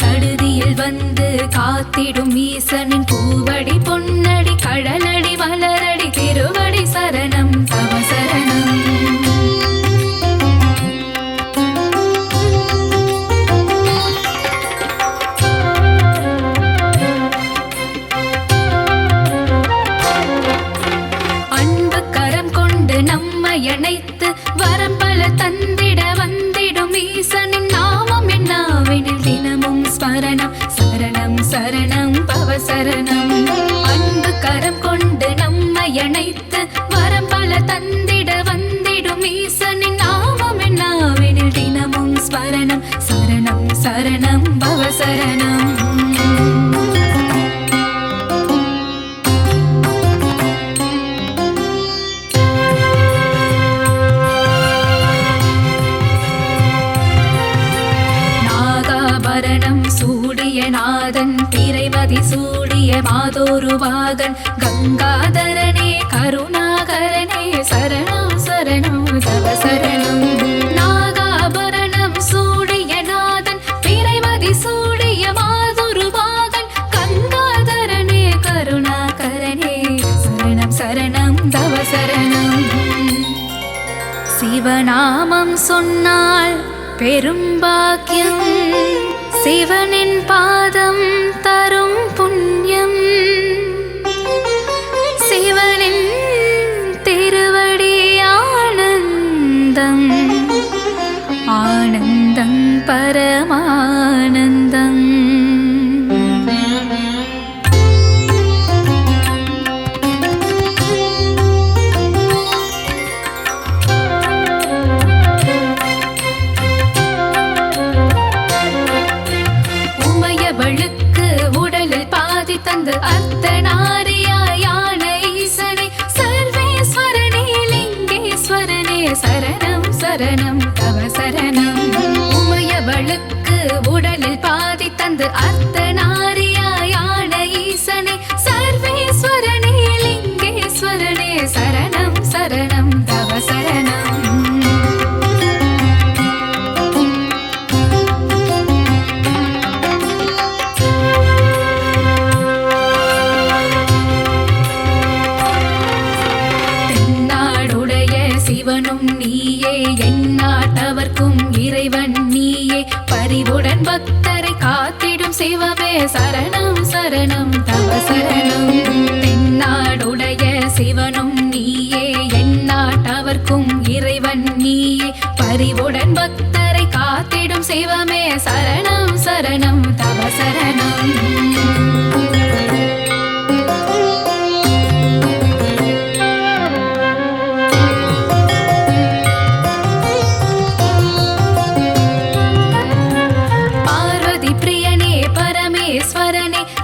சடுதியில் வந்து காத்திடும் ஈசனின் பூவடி பொன்னடி கடலடி மலரடி திருவடி சரணம் தவ சரணம். அன்பு கரம் கொண்டு நம்மை அணைத்து வரம் பல தந்திட வந்திடும் ஈசனின் நாமம் என்னாவெனில் தினமும் ஸ்மரணம் சரணம் சரணம் பவ சரணம். அன்பு கரம் கொண்டு நம்மை அணைத்து வரம் பல தந்திட வந்திடும் ஈசனின் நாமம் என்னாவெனில் தினமும் ஸ்மரணம் சரணம் சரணம் பவ சரணம். நாதன் திரைமதி சூடிய மாதோருவாகன் கங்காதரனே கருணாகரனே சரணம் சரணம் தவ சரணம். நாகாபரணம் சூடிய நாதன் திரைமதி சூடிய மாதோருவாகன் கங்காதரனே கருணாகரனே சரணம் சரணம் தவ சரணம். சிவநாமம் சொன்னால் பெரும் பாக்கியம் சிவனின் பாதம் தரும் புண்ணியம் சிவனின் திருவடி ஆனந்தம் ஆனந்தம் பரமானந்தம். தந்து அர்த்தநாரியான ஈசனே சர்வேஸ்வரனே லிங்கேஸ்வரனே சரணம் சரணம் தவ சரணம். உமையவளுக்கு உடலில் பாதி தந்து அர்த்தநாரியான ஈசனே சர்வேஸ்வரனே லிங்கேஸ்வரனே சரணம் சரணம் தவ சரணம். சிவனும் நீயே எந்நாட்டவர்க்கும் இறைவன் நீயே பரிவுடன் பக்தரை காத்திடும் சிவமே சரணம் சரணம் தவ சரணம். தென்னாடுடைய சிவனும் நீயே எந்நாட்டவர்க்கும் இறைவன் நீயே பரிவுடன் பக்தரை காத்திடும் சிவமே சரணம் சரணம் தவ சரணம்.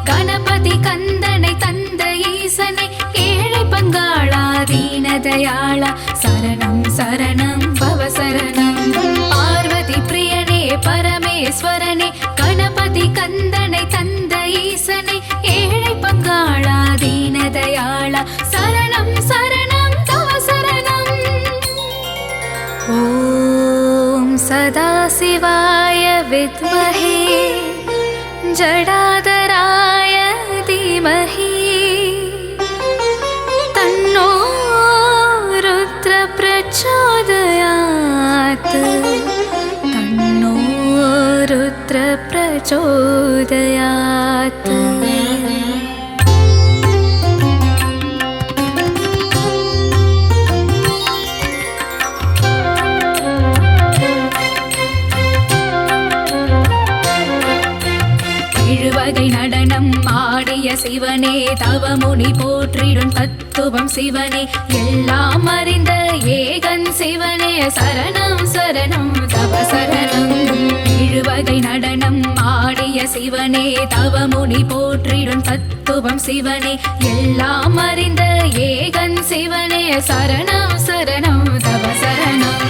கணபதி கந்தனை தந்த ஈசனை ஏழை பங்காளா தீனதயாளா சரணம் சரணம் பவ சரணம். பார்வதி பிரியனே பரமேஸ்வரனே கணபதி கந்தனை தந்த ஈசனை ஏழை பங்காளா தீனதயாளா சரணம் சரணம் தவ சரணம். ஓம் சதாசிவாய வித்மஹே ஜடாதராய தீமஹி தன்னோ ருத்ர பிரச்சோதயாத் தன்னோ ருத்ர பிரச்சோதயாத். வகை நடனம் ஆடிய சிவனே தவமுனி போற்றிடும் தத்துவம் சிவனே எல்லாம் அறிந்த ஏகன் சிவனே சரணம் சரணம் தவ சரணம். வகை நடனம் ஆடிய சிவனே தவமுனி போற்றிடும் தத்துவம் சிவனே எல்லாம் அறிந்த ஏகன் சிவனே சரணம் சரணம் தவ சரணம்.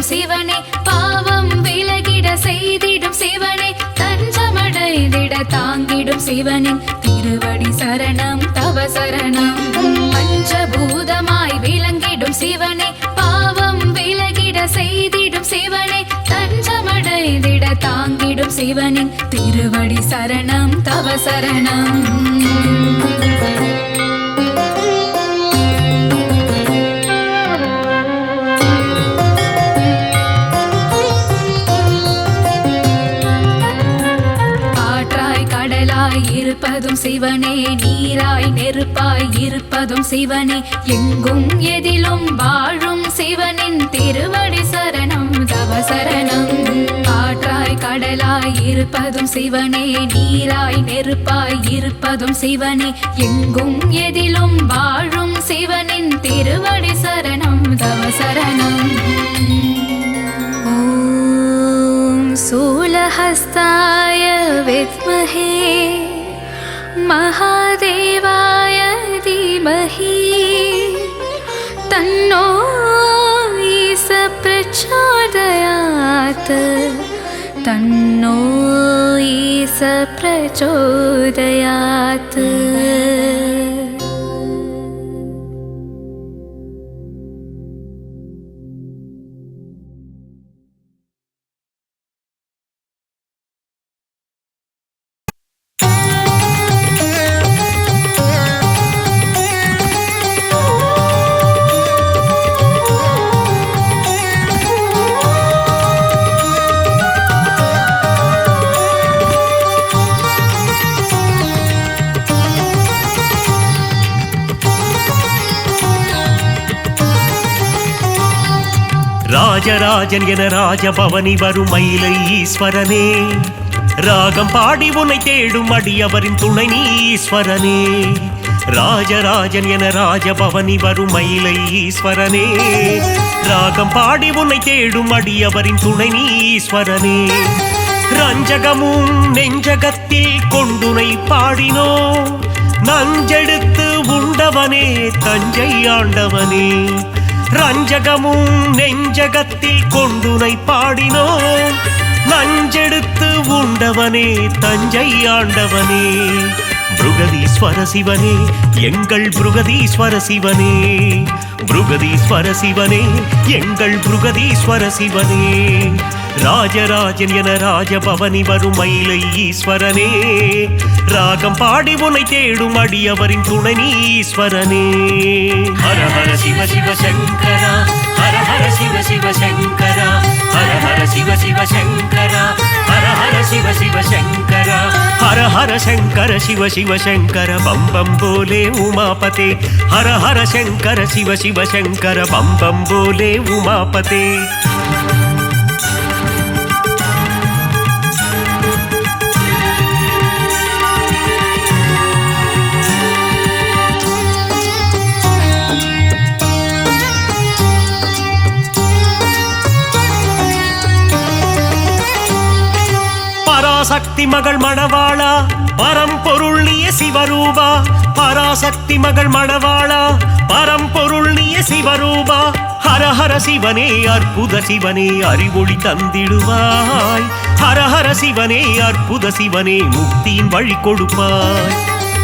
சிவனே பாவம் விலகிட செய்திடும் சிவனே தஞ்சமடைந்திட சிவனின் திருவடி சரணம் தவ சரணம். பஞ்சபூதமாய் விளங்கிடும் சிவனே, பாவம் விலகிட செய்திடும் சிவனே, தஞ்சமடைந்திட தாங்கிடும் சிவனின் திருவடி சரணம் தவ சரணம். இருப்பதும் சிவனே, நீராய் நெருப்பாய் இருப்பதும் சிவனே, எங்கும் எதிலும் வாழும் சிவனின் திருவடி சரணம் தவ சரணம். காற்றாய் கடலாய் இருப்பதும் சிவனே, நீராய் நெருப்பாய் இருப்பதும் சிவனே, எங்கும் எதிலும் வாழும் சிவனின் திருவடி சரணம் தவ சரணம். ஓம் சூலஹஸ்தாய வித்மஹே महादेवाय धीमहि तन्नो ईश प्रचोदयात् तन्नो ईश प्रचोदयात्. ராஜராஜன் என ராஜபவனி வரும் மயிலை ஈஸ்வரனே, ராகம் பாடி உன்னை தேடும் அடியவரின் துணை நீ ஈஸ்வரனே. ராஜராஜன் என ராஜபவனி வரும் மயிலை ஈஸ்வரனே, ராகம் பாடி உன்னை தேடும் அடியவரின் துணை நீ ஈஸ்வரனே. ரஞ்சகமும் நெஞ்சகத்தில் கொண்டுனை பாடினோ, நஞ்செடுத்து உண்டவனே தஞ்சை ஆண்டவனே. ரஞ்சகமும் நெஞ்சகத்தில் கொண்டுனை பாடினோ, நஞ்செடுத்து உண்டவனே தஞ்சை ஆண்டவனே. புருகதீஸ்வர சிவனே, எங்கள் புருகதீஸ்வர சிவனே. புருகதீஸ்வர சிவனே, எங்கள் புருகதீஸ்வர சிவனே. ராஜராஜன் என ராஜபவனி வரும் மயிலை ஈஸ்வரனே, ராகம் பாடி உன்னை தேடும் அடியவரின் துணை நீ ஈஸ்வரனே. ஹர ஹர சிவ சிவ சங்கரா, ஹர ஹர சிவ சிவ சங்கரா, ஹர ஹர சிவ சிவ சங்கரா, ஹர ஹர சிவ சிவ சங்கரா. ஹர ஹர சங்கர சிவ சிவ சங்கர பம் பம் போலே உமாபதே. ஹர ஹர சங்கர சிவ சிவ சங்கர பம் பம் போலே உமாபதே. பராசக்தி மகள் மணவாளா, பரம்பொருள் நீய சிவரூபா. பராசக்தி மகள் மணவாளா, பரம்பொருள் நீய சிவரூபா. ஹர ஹர சிவனே, அற்புத சிவனே, அறிவொளி தந்திடுவாய். ஹர ஹர சிவனே, அற்புத சிவனே, முக்தியின் வழி கொடுப்பாய்.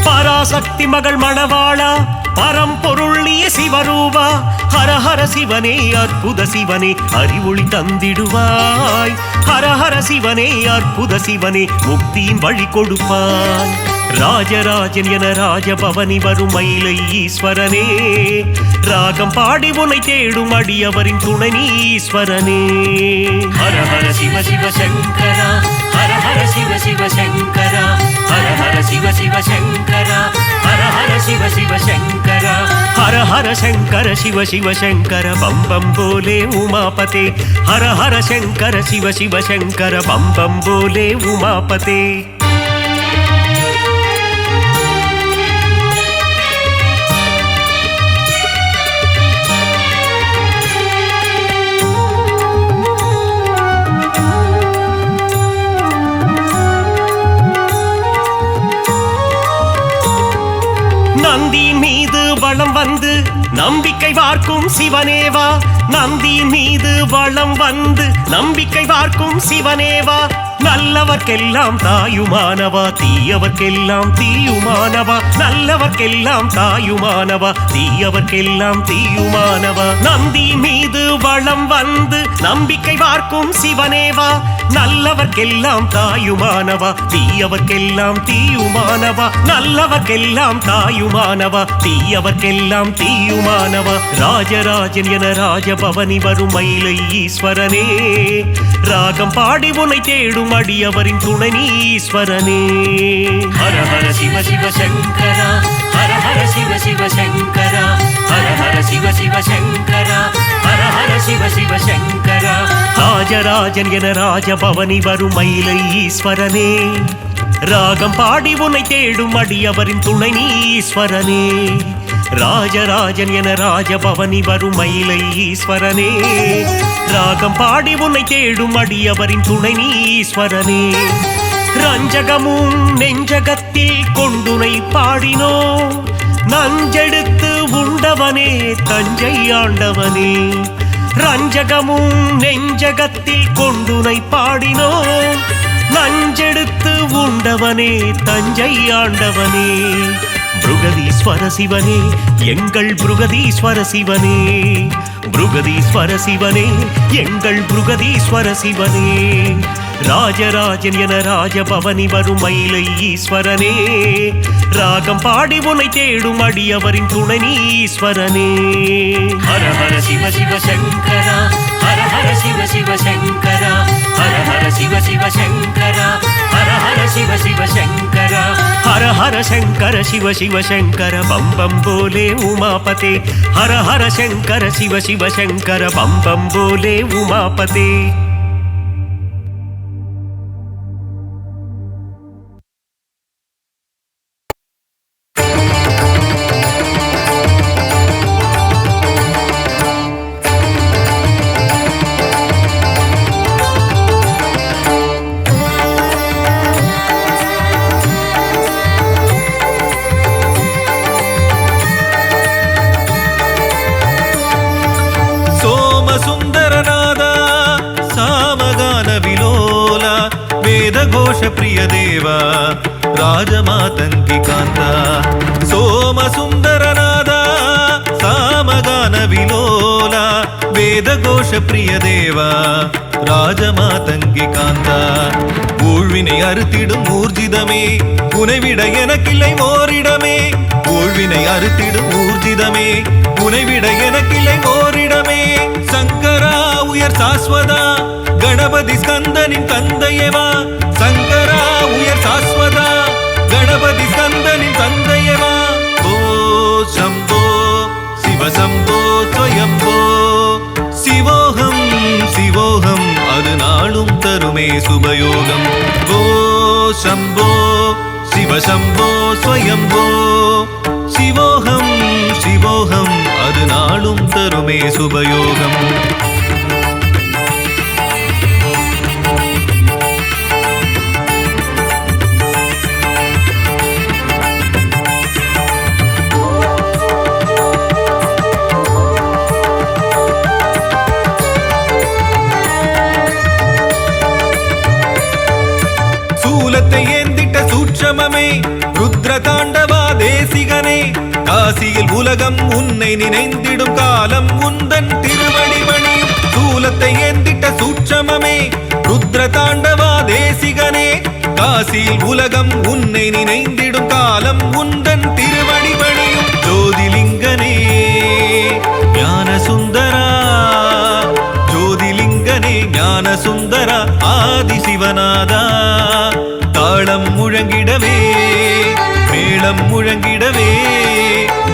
பராசக்தி மகள் மணவாளா, பரம்பொருள் நீய சிவரூபா. ஹர ஹர சிவனே, அற்புத சிவனே, அறிவொளி தந்திடுவாய். ஹர ஹர சிவனே, அற்புத சிவனே, முக்தியின் வழி கொடுப்பாய். ராஜராஜன் என ராஜபவனி வரும் மயிலை ஈஸ்வரனே, ராகம் பாடி உன்னை தேடும் அடியவரின் துணை நீ ஈஸ்வரனே. ஹர ஹர சிவ சிவ சங்கரா, ஹர ஹர சிவ சிவ சங்கரா, ஹர ஹர சிவ சிவ சங்கரா, ஹர ஹர சிவ சிவ சங்கரா. ஹர ஹர சங்கர சிவ சிவ சங்கர பம் பம் போலே உமாபதே. ஹர ஹர சங்கர சிவ சிவ சங்கர பம் பம் போலே உமாபதே. நந்தியின் மீது வளம் வந்து நம்பிக்கை வார்க்கும் சிவனேவா. நந்தியின் மீது வளம் வந்து நம்பிக்கை வார்க்கும் சிவனேவா. நல்லவர்க்கெல்லாம் தாயுமானவா தீயவர்க்கெல்லாம் தீயுமானவா நல்லவர்க்கெல்லாம் தாயுமானவா தீயவர்க்கெல்லாம் தீயுமானவா நந்தி மீது வளம் வந்து நம்பிக்கை வார்க்கும் சிவனேவா நல்லவர்க்கெல்லாம் தாயுமானவா தீயவர்க்கெல்லாம் தீயுமானவா நல்லவர்க்கெல்லாம் தாயுமானவா தீயவர்க்கெல்லாம் தீயுமானவா ராஜராஜன் என ராஜபவனி வரும் மயிலை ஈஸ்வரனே ராகம் பாடி உனை தேடும் அடியவரின் துணை ஈஸ்வரனே ஹர ஹர சிவ சிவ சங்கரா ஹர ஹர சிவ சிவ சங்கரா ஹர ஹர சிவ சிவ சங்கரா ஹர ஹர சிவ சிவ சங்கரா ராஜராஜன் என ராஜபவனி வரும் மயிலை ஈஸ்வரனே ராகம் பாடி உனை தேடும் அடியவரின் துணை ஈஸ்வரனே ராஜராஜன் என ராஜபவனி வரும் மயிலை ஈஸ்வரனே ராகம் பாடி உன்னை தேடும் அடியவரின் துணை ஈஸ்வரனே ரஞ்சகமும் நெஞ்சகத்தில் கொண்டுனை பாடினோ நஞ்செடுத்து உண்டவனே தஞ்சை ஆண்டவனே ரஞ்சகமும் நெஞ்சகத்தில் கொண்டுனை பாடினோ நஞ்செடுத்து உண்டவனே தஞ்சை ஆண்டவனே புருகதீஸ்வர சிவனே எங்கள் புருகதீஸ்வர சிவனே புருகதீஸ்வர சிவனே எங்கள் புருகதீஸ்வர சிவனே ராஜராஜன் என ராஜபவனி வரும் மயிலை ஈஸ்வரனே ராகம் பாடி உனை தேடும் அடியவரின் துணை ஈஸ்வரனே ஹர ஹர சிவ சிவ சங்கரா ஹர ஹர சிவ சிவ சங்கரா ஹர ஹர சிவ சிவ சங்கரா ஹர ஹர சிவ சிவ சங்கரா ஹர ஹர சங்கர சிவ சிவ சங்கர பம் பம் போலே உமாபதே ஹர ஹர சங்கர சிவ சிவ சங்கர பம் பம் போலே உமாபதே प्रिय देवा राजमातंगी कांता सोम सुंदरनादा सामगान विलोला वेदघोष प्रिय देवा राजमातंगी कांता ஊழ்வினை அறுத்திடும் ஊர்ஜிதமே உனைவிட எனக்கில்லை ஓரிடமே ஊழ்வினை அறுத்திடும் ஊர்ஜிதமே உனைவிட எனக்கில்லை ஓரிடமே சங்கரா உயர் சாஸ்வதா கணபதி ஸ்கந்தனின் தந்தையவா சங்கரா உயர் சாஸ்வதா கணபதி ஸ்கந்தனின் தந்தையவா ஓ சம்போ சிவசம்போ ஸ்வயம்போ சிவோகம் சிவோகம் அது நாளும் தருமே சுபயோகம் ஓ சம்போ சிவசம்போ ஸ்வயம்போ சிவோகம் சிவோகம் அது நாளும் தருமே சுபயோகம் சூட்சமமே ருத்ர தாண்டவா தேசிகனே காசியில் உலகம் உன்னை நினைந்திடும் காலம் உந்தன் திருவடி மணியும் சூலத்தை ஏந்திட்ட சூட்சமமே ருத்ர தாண்டவா தேசிகனே காசியில் உலகம் உன்னை நினைந்திடும் காலம் உந்தன் திருவடி மணியும் ஜோதிலிங்கனே ஞான சுந்தரா ஜோதிலிங்கனே ஞான சுந்தரா ஆதி சிவநாதா தாளம் முழங்கிடவே மேளம் முழங்கிடவே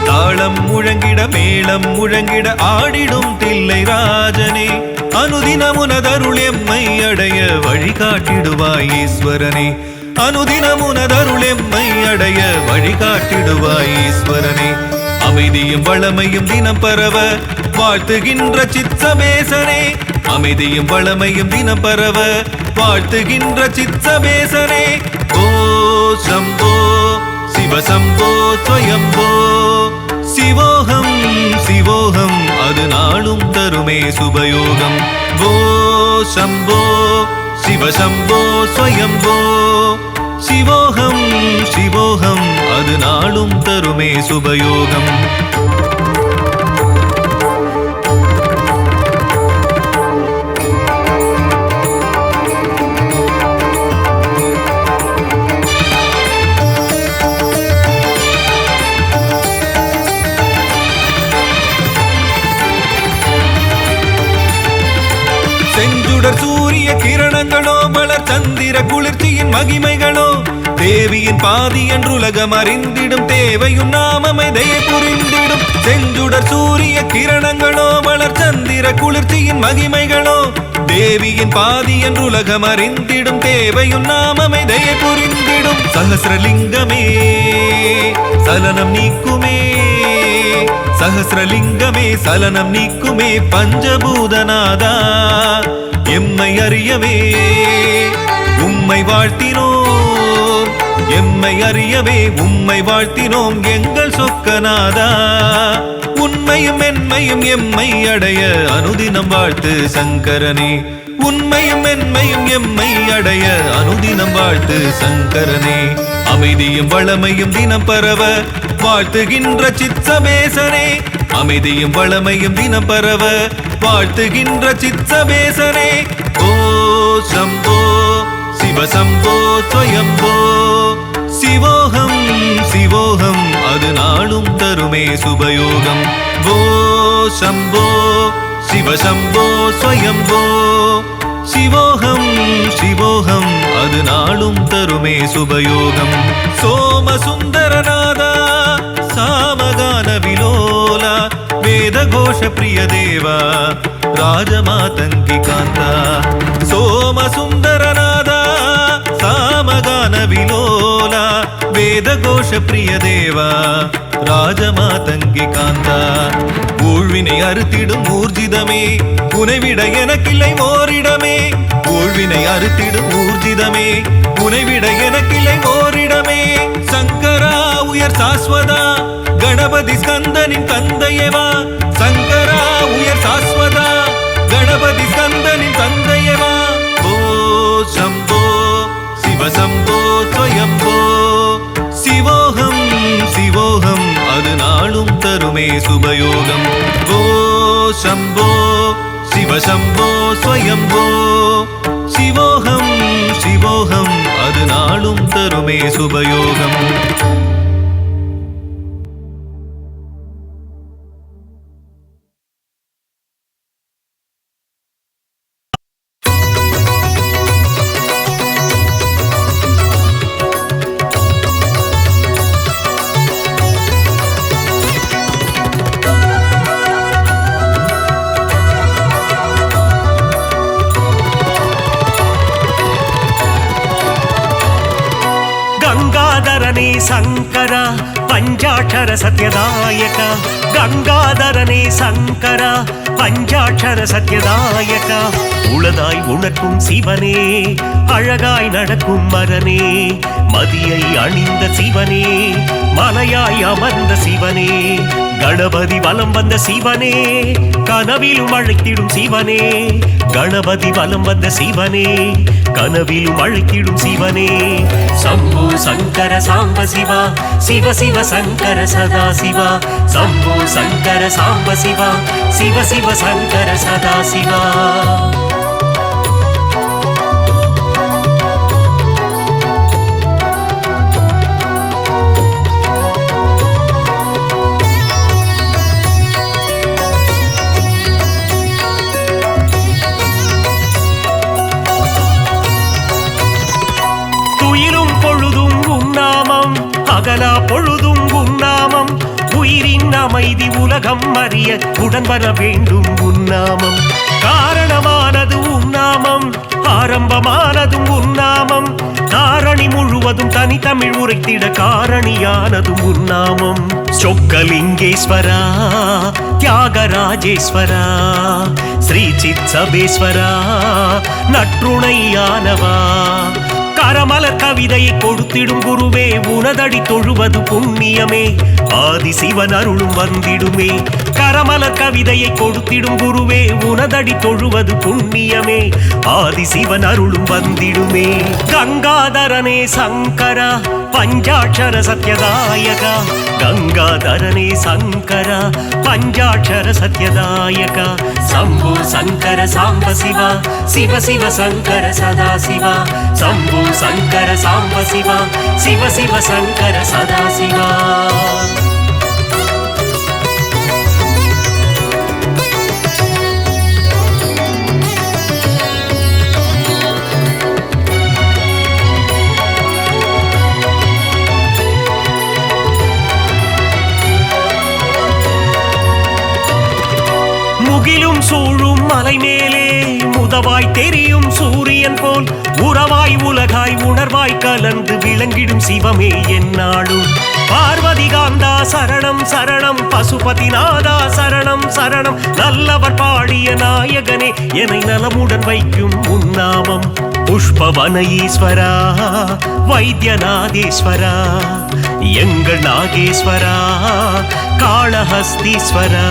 தாளம் முழங்கிட மேளம் முழங்கிட ஆடிடும் தில்லை ராஜனே அனுதினமுனதருள் எம்மை அடைய வழிகாட்டிடுவாய் ஈஸ்வரனே அனுதினமுனதருள் எம்மை அடைய வழிகாட்டிடுவாய் ஈஸ்வரனே அமைதியும் வளமையும் தினம் பரவ வாழ்த்துகின்ற சித்சபேசனே அமைதியும் வளமையும் தினம் பரவ வாழ்த்துகின்ற சித்சபேசனே ஓ சம்போ சிவசம்போ ஸ்வயம்போ சிவோகம் சிவோகம் அது நாளும் தருமே சுபயோகம் ஓ சம்போ சிவசம்போ ஸ்வயம்போ சிவோகம் சிவோகம் அது நாளும் தருமே சுபயோகம். செஞ்சுடர் சூரிய கிரணங்களோ மலர் சந்திர குளிர்ச்சியின் மகிமைகளோ தேவியின் பாதி என்றுலகம் அறிந்திடும் தேவையும் நாமமை தயை புரிந்திடும். செஞ்சுடர் சூரிய கிரணங்களோ மலர் சந்திர குளிர்ச்சியின் மகிமைகளோ தேவியின் பாதி என்றுலகம் அறிந்திடும் தேவையும் நாமமை தயை புரிந்திடும். சகசிரலிங்கமே சலனம் நீக்குமே சகசிரலிங்கமே சலனம் நீக்குமே பஞ்சபூதநாதா எம்மை அறியவே உம்மை வாழ்த்தினோம் எம்மை அறியவே உம்மை வாழ்த்தினோம் எங்கள் சொக்கநாதா. உண்மையும் மென்மையும் எம்மை அடைய அனுதினம் வாழ்த்து சங்கரனே உண்மையும் மென்மையும் எம்மை அடைய அனுதினம் வாழ்த்து சங்கரனே. அமைதியும் வளமையும் தினம் பரவ வாழ்த்துகின்ற சித்சபேசனே அமைதியும் வளமையும் தினம் பரவ வாழ்த்துகின்ற சித்சபேசனே. ஓ சம்போ சிவசம்போ ஸ்வயம்போ சிவோகம் சிவோகம் அது நாளும் தருமே சுபயோகம். ஓ சம்போ சிவசம்போ ஸ்வயம்போ சிவோகம் சிவோகம் அது நாளும் தருமே சுபயோகம். சோமசுந்தரநாதா சாமகான விலோலா வேதகோஷ பிரிய தேவா ராஜமாதங்கி காந்தா. சோமசுந்தரநாதா சாமகான விலோலா வேதகோஷ பிரிய தேவா ராஜமாதங்கி காந்தா. ஊழ்வினை அறுத்திடும் ஊர்ஜிதமே உனைவிட எனக்கில்லை ஓரிடமே ஊழ்வினை அறுத்திடும் ஊர்ஜிதமே உனைவிட எனக்கில்லை ஓரிடமே. சங்கரா உயர் சாஸ்வதா கணபதி ஸ்கந்தனின் தந்தையவா சங்கரா உயர் சாஸ்வதா கணபதி ஸ்கந்தனின் தந்தையவா. ஓ சம்போ சிவசம்போ ஸ்வயம்போ சிவோகம் சிவோகம் அது நாளும் தருமே சுபயோகம். ஓ சம்போ சிவசம்போ ஸ்வயம்போ சிவோகம் சிவோகம் அது நாளும் தருமே சுபயோகம். ಗಂಗಾಧರನೇ ಸಂಕರ ಪಂಚಾಕ್ಷರ ಸತ್ಯದಾಯಕ ಗಂಗಾಧರನೇ ಸಂಕರ பஞ்சாட்சர சத்யதாயக உளதாய் உணர்க்கும் சிவனே அழகாய் நடக்கும் மரனே மதியை அணிந்த சிவனே மலையாய் அமர்ந்த சிவனே கணபதி வலம் வந்த சிவனே கனவிலும் அழைத்திடும் சிவனே கணபதி வலம் வந்த சிவனே கனவிலும் அழைத்திடும் சிவனே சம்போ சங்கர சாம்ப சிவா சிவ சிவ சங்கர சதா சிவா சம்போ சங்கர சாம்ப சிவா சிவ சிவ சங்கர சதா சிவா. துயிலும் பொழுதும் உன்னாமம் அகலா பொழுதும் உன்னாமம் உயிரின் அமைதி உலகம் அறிய உடன் வர வேண்டும் உன்னாமம் காரணமானது உன்னாமம் ஆரம்பமானதும் உன்னாமம் தாரணி முழுவதும் தனித்தமிழ் உரைத்திட காரணியானதும் உன்னாமம் சொக்கலிங்கேஸ்வரா தியாகராஜேஸ்வரா ஸ்ரீ சித்சபேஸ்வரா நற்றுணையானவா கரமலர் கவிதையை கொடுத்திடும் குருவே உனதடி தொழுவது புண்ணியமே ஆதி சிவன் அருளும் வந்திடுமே கரமலர் கவிதையை கொடுத்திடும் குருவே உனதடி தொழுவது புண்ணியமே ஆதி சிவன் அருளும் வந்திடுமே கங்காதரனே சங்கரா பஞ்சாட்சர சத்யதாயகா கங்காதரனே சங்கரா பஞ்சாட்சர சத்யதாயகா சம்பு சங்கர சாம்ப சிவா சிவ சிவ சங்கர சதா சிவா சம்பு சங்கர சாம்ப சிவா சிவ சிவ சங்கர சதா சிவா முகிலும் சூழும் மலை மேலே முதவாய் தெரியும் சூரியன் போல் உறவாய் உலகாய் உணர்வாய் கலந்து விளங்கிடும் சிவமே என்னாலும் பார்வதி காந்தா சரணம் சரணம் பசுபதிநாதா சரணம் சரணம் நல்லவர் பாடிய நாயகனே என்னை நலமுடன் வைக்கும் உன்னாமம் புஷ்பவன ஈஸ்வரா வைத்தியநாதேஸ்வரா எங்கள் நாகேஸ்வரா காளஹஸ்தீஸ்வரா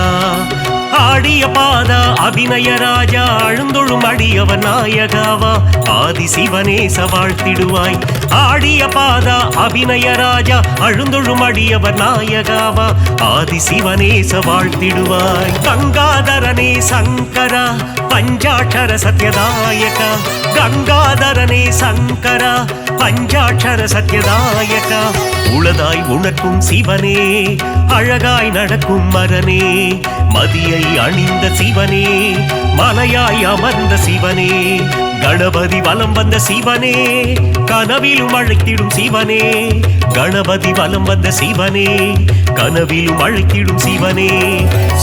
ஆடிய பாதா அபிநய ராஜா அழுந்தொழும் அடியவன் நாயகாவா ஆதி சிவனேச வாழ்த்திடுவாய் ஆடிய பாதா அபிநய ராஜா அழுந்தொழும் அடியவன் நாயகாவா ஆதி சிவனேச வாழ்த்திடுவாய் கங்காதரனே சங்கரா பஞ்சாட்சர சத்யதாயகா கங்காதரனே சங்கரா பஞ்சாட்சர சத்யதாயகா உளதாய் உணர்க்கும் சிவனே அழகாய் நடக்கும் மரனே மதியை அணிந்த சிவனே மலையாய் அமர்ந்த சிவனே கணபதி வலம் வந்த சிவனே கனவிலும் அழைத்திடும் சிவனே கணபதி வலம் வந்த சிவனே கனவிலும் அழைத்திடும் சிவனே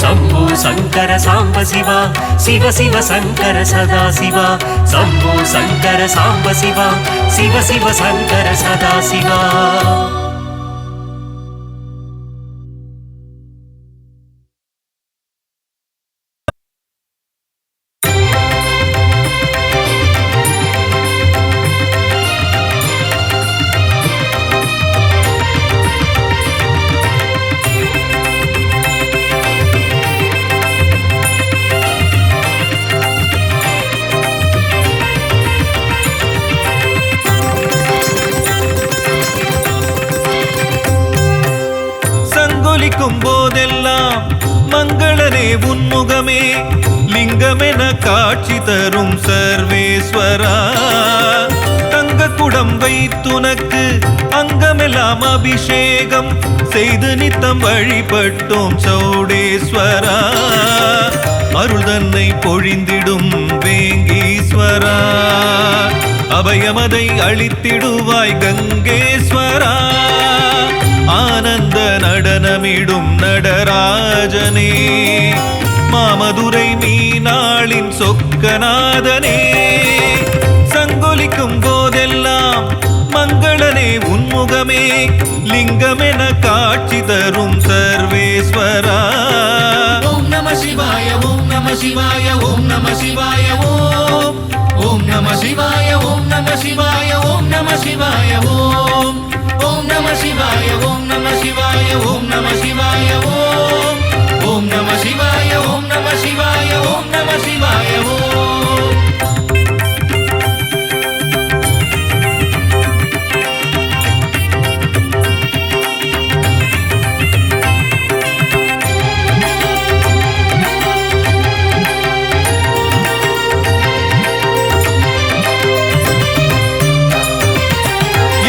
சம்பு சங்கர சாம்ப சிவா சிவ சிவ சங்கர சதா சிவா சம்பு சங்கர சாம்ப சிவா சிவ சிவ சங்கர சதா சிவா போதெல்லாம் மங்களனே உன்முகமே லிங்கமென காட்சி தரும் சர்வேஸ்வரா தங்க குடம் வைத்துனக்கு அங்கமெல்லாம் அபிஷேகம் செய்து நித்தம் வழிபட்டோம் சௌடேஸ்வரா அருள் தன்னை பொழிந்திடும் வேங்கீஸ்வரா அபயமதை அளித்திடுவாய் கங்கேஸ்வரா ஆனந்த நடனமிடும் நடராஜனே மாமதுரை மீனாளின் சொக்கநாதனே சங்கொலிக்கும் போதெல்லாம் மங்களனே உன்முகமே லிங்கமென காட்சி தரும் சர்வேஸ்வரா ஓம் நம சிவாய ஓம் நம சிவாய ஓம் நம சிவாய ஓம் ஓம் நம சிவாய ஓம் நம சிவாய ஓம் நம சிவாய ஓம் ஓம் நம சிவாய ஓம் நம சிவாய ஓம் நம சிவாய ஓம் ஓம் நம சிவாய ஓம் நம சிவாய ஓம் நம சிவாய ஓம்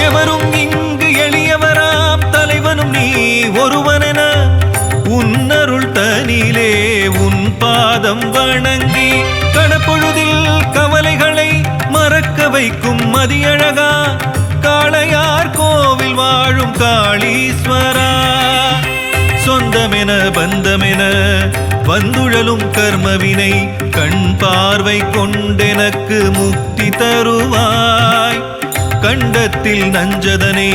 எவரும் இங்கு எளியவராம் தலைவனும் நீ ஒருவனென உன்னருள் தனிலே உன் பாதம் வணங்கி கணப்பொழுதில் கவலைகளை மறக்க வைக்கும் மதியழகா காளையார் கோவில் வாழும் காளீஸ்வரா சொந்தமென பந்தமென வந்துழலும் கர்மவினை கண் பார்வை கொண்டெனக்கு முக்தி தருவாய் கண்டத்தில் நஞ்சதனை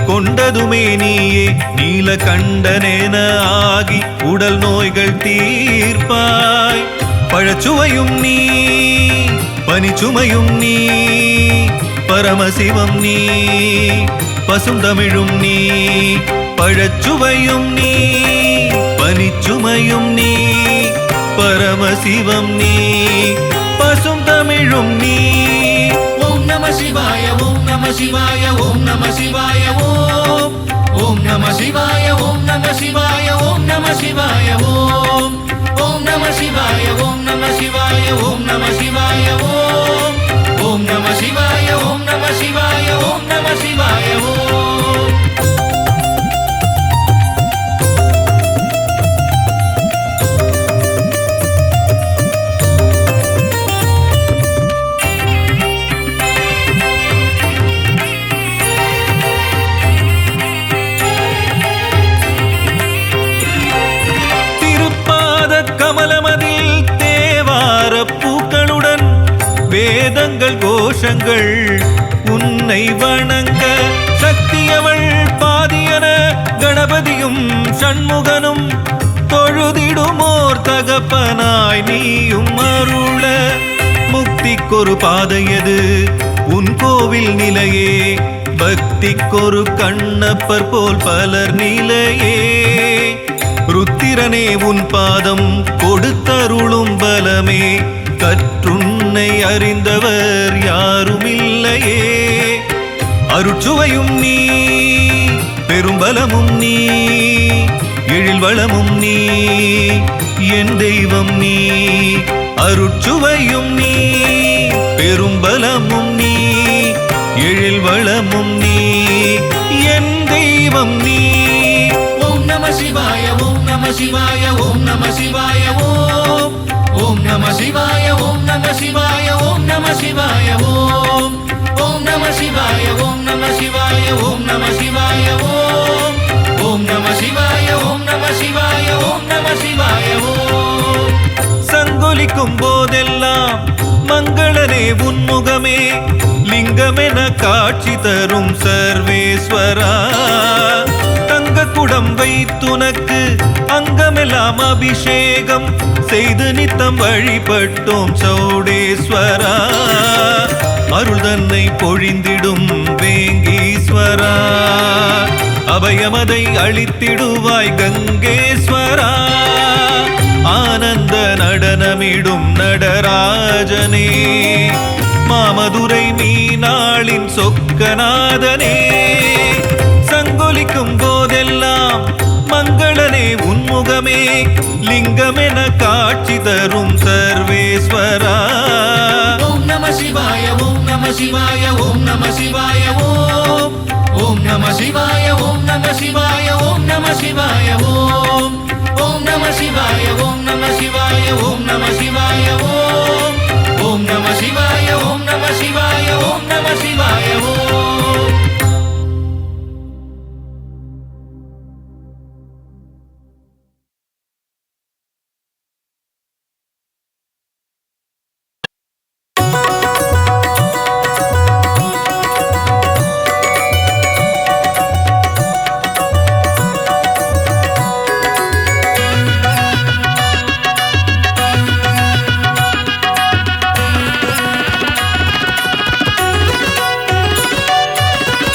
கொண்டதுமே நீயே நீல கண்டனென ஆகி உடல் நோய்கள் தீர்ப்பாய் பழச்சுவையும் நீ பனிச்சுமையும் நீ பரமசிவம் நீ, பசுந்தமிழும் நீ, பழச்சுவையும் நீ, பனிச்சுமையும் நீ, பரமசிவம் நீ, பசுந்தமிழும் நீ. ஓம் நம சிவாய ஓம் நம சிவாய ஓம் நம சிவாய ஓம். ஓம் நம சிவாய ஓம் நம சிவாய ஓம் நம சிவாய ஓம். ஓம் நம சிவாய ஓம் நம சிவாய ஓம் நம சிவாய ஓம். ஓம் நம சிவாய ஓம் நம சிவாய ஓம் நம சிவாய ஓம். கமலமதில் தேவார பூக்களுடன் வேதங்கள் கோஷங்கள் உன்னை வணங்க, சக்தியவள் பாதியன கணபதியும் சண்முகனும் தொழுதிடுமோர் தகப்பனாய் நீயும் அருள. முக்திக்கொரு பாதையது உன் கோவில் நிலையே, பக்திக்கொரு கண்ணப்பர் போல் பலர் நிலையே. ருத்திரனே உன் பாதம் கொடுத்தருளும் பலமே, கற்றுன்னை அறிந்தவர் யாருமில்லையே. அருட்சுவையும் நீ, பெரும்பலமும் நீ, எழில்வளமும் நீ, என் தெய்வம் நீ. அருட்சுவையும் நீ, பெரும்பலமும் நீ, எழில்வளமும் நீ, என் தெய்வம் நீ. ஓம் நம சிவாய ஓம் நம சிவாய ஓம் நம சிவாய ஓம். ஓம் நம சிவாய ஓம் நம சிவாய ஓம் நம சிவாய ஓம். ஓம் நம சிவாய ஓம் நம சிவாய ஓம் நம சிவாய ஓம். ஓம் நம சிவாய ஓம் நம சிவாய ஓம் நம சிவாய ஓம். சங்கொலிக்கும் போதெல்லாம் மங்களனே உன்முகமே, லிங்கமென காட்சி தரும் சர்வேஸ்வரா. குடம் வைத்துனக்கு அங்கமெல்லாம் அபிஷேகம் செய்து நித்தம் வழிபட்டோம் சௌடேஸ்வரா. அருள் தன்னை பொழிந்திடும் வேங்கீஸ்வரா, அபயமதை அளித்திடுவாய் கங்கேஸ்வரா. ஆனந்த நடனமிடும் நடராஜனே, மாமதுரை மீனாளின் சொக்கநாதனே. சங்கொலிக்கும் போதெல்லாம் மங்களனே உன்முகமே, லிங்கமென காட்சி தரும் சர்வேஸ்வரா. ஓம் நம சிவாய ஓம் நம சிவாய ஓம் நம சிவாய ஓம். ஓம் நம சிவாய ஓம் நம சிவாய ஓம் நம சிவாய ஓம். ஓம் நம சிவாய ஓம் நம சிவாய ஓம் நம சிவாய ஓம். ஓம் நம சிவாய ஓம் நம சிவாய ஓம் நம சிவாய ஓம்.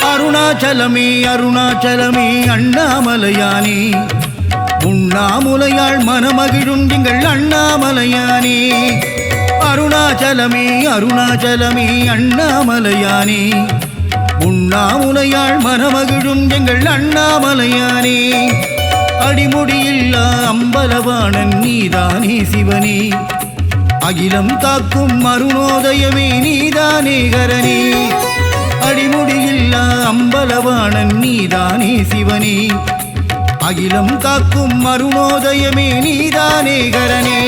அருணாச்சலமே அருணாச்சலமே அண்ணாமலையானே, உண்ணாமுலையாள் மனமகிழும் எங்கள் அண்ணாமலையானே. அருணாச்சலமே அருணாச்சலமே அண்ணாமலையானே, உண்ணாமுலையாள் மனமகிழும் எங்கள் அண்ணாமலையானே. அடிமுடியில்லா அம்பலவாணன் நீதானே சிவனே, அகிலம் காக்கும் அருணோதயமே நீதானே கரனே. அடிமுடியில்லா அம்பலவாணன் நீதானே சிவனே, அகிலம் காக்கும் அருணோதயமே நீதானே கரனே.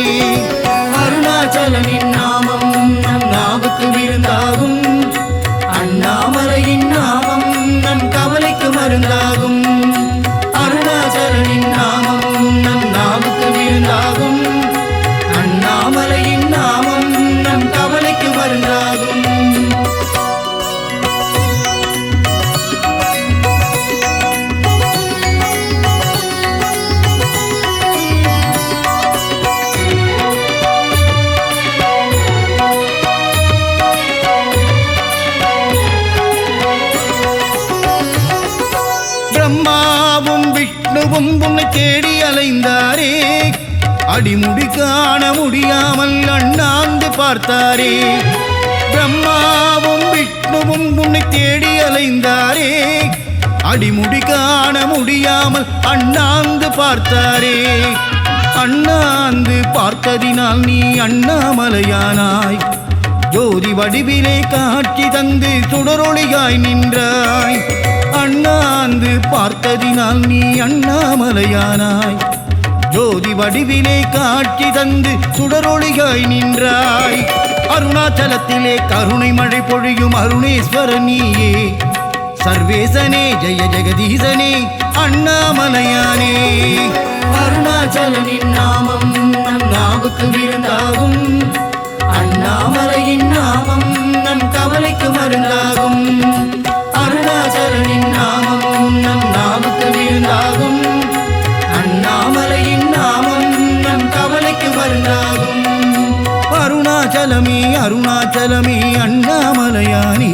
அருணாச்சலனின் நாமம் நம் நாவுக்கு விருந்தாகும், அண்ணாமலையின் நாமம் நம் கவலைக்கு மருந்தாகும். அருணாச்சலனின் நாமம் நம் நாவுக்கு விருந்தாகும், அண்ணாமலையின் நாமம் நம் கவலைக்கு மருந்தாகும். விஷ்ணுவும் உன்னை தேடி அலைந்தாரே அடிமுடி காண முடியாமல் அண்ணாந்து பார்த்தாரே பிரம்மாவும் விஷ்ணுவும் உன்னை தேடி அலைந்தாரே அடிமுடி காண முடியாமல் அண்ணாந்து பார்த்தாரே அண்ணாந்து பார்த்ததினால் நீ அண்ணாமலையானாய் ஜோதி வடிவிலே காட்சி தந்து சுடரொளியாய் நின்றாய் அண்ணாந்து பார்த்ததினால் நீ அண்ணாமலையானாய் ஜோதி வடிவிலே காட்சி தந்து சுடரொளியாய் நின்றாய் அருணாச்சலத்திலே கருணை மழை பொழியும் அருணேஸ்வரன் நீயே சர்வேசனே ஜெய ஜெகதீசனே அண்ணாமலையானே அருணாச்சலனின் நாமம் நம் நாவுக்கு விருந்தாகும் அண்ணாமலையின் நாமம் நம் கவலைக்கு மருந்தாகும் அருணாச்சலனின் நாமம் நம் நாவுக்கு விருந்தாகும் அண்ணாமலையின் நாமம் நம் கவலைக்கு மருந்தாகும் அருணாச்சலமே அருணாச்சலமே அண்ணாமலையானே